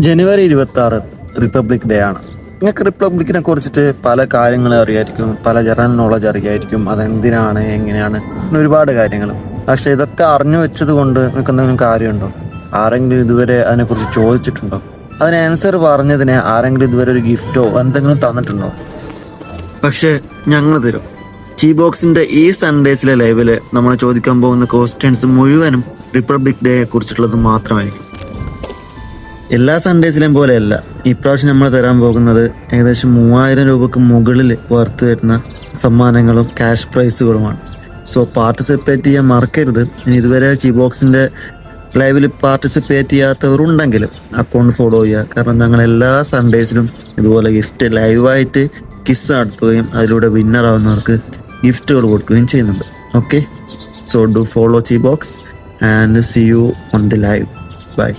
ജനുവരി 26 republic day ആണ്. നിങ്ങൾക്ക് റിപ്പബ്ലിക്കിനെ കുറിച്ചിട്ട് പല കാര്യങ്ങളും അറിയായിരിക്കും, പല ജനറൽ നോളജ് അറിയായിരിക്കും, അതെന്തിനാണ്, എങ്ങനെയാണ്, അങ്ങനെ ഒരുപാട് കാര്യങ്ങൾ. പക്ഷെ ഇതൊക്കെ അറിഞ്ഞു വെച്ചത് കൊണ്ട് നിങ്ങൾക്ക് എന്തെങ്കിലും കാര്യമുണ്ടോ? ആരെങ്കിലും ഇതുവരെ അതിനെക്കുറിച്ച് ചോദിച്ചിട്ടുണ്ടോ? അതിന് ആൻസർ പറഞ്ഞതിന് ആരെങ്കിലും ഇതുവരെ ഒരു ഗിഫ്റ്റോ എന്തെങ്കിലും തന്നിട്ടുണ്ടോ? പക്ഷെ ഞങ്ങൾ തരും. ചീ ബോക്സിന്റെ ഈ സൺഡേസിലെ ലൈവില് നമ്മൾ ചോദിക്കാൻ പോകുന്ന ക്വസ്റ്റ്യൻസ് മുഴുവനും റിപ്പബ്ലിക് ഡേയെ കുറിച്ചിട്ടുള്ളത് മാത്രമായിരിക്കും. എല്ലാ സൺഡേസിലെയും പോലെയല്ല ഇപ്രാവശ്യം നമ്മൾ തരാൻ പോകുന്നത് ഏകദേശം 3000 രൂപക്ക് മുകളിൽ വർത്ത് വരുന്ന സമ്മാനങ്ങളും ക്യാഷ് പ്രൈസുകളുമാണ്. സോ പാർട്ടിസിപ്പേറ്റ് ചെയ്യാൻ മറക്കരുത്. ഇനി ഇതുവരെ ചീ ബോക്സിന്റെ ലൈവിൽ പാർട്ടിസിപ്പേറ്റ് ചെയ്യാത്തവരുണ്ടെങ്കിൽ അക്കൗണ്ട് ഫോളോ ചെയ്യുക. കാരണം ഞങ്ങൾ എല്ലാ സൺഡേസിലും ഇതുപോലെ ഗിഫ്റ്റ് ലൈവായിട്ട് കിസ് നടത്തുകയും അതിലൂടെ വിന്നർ ആവുന്നവർക്ക് ഗിഫ്റ്റുകൾ കൊടുക്കുകയും ചെയ്യുന്നുണ്ട്. Okay, so do follow the box and see you on the live. By.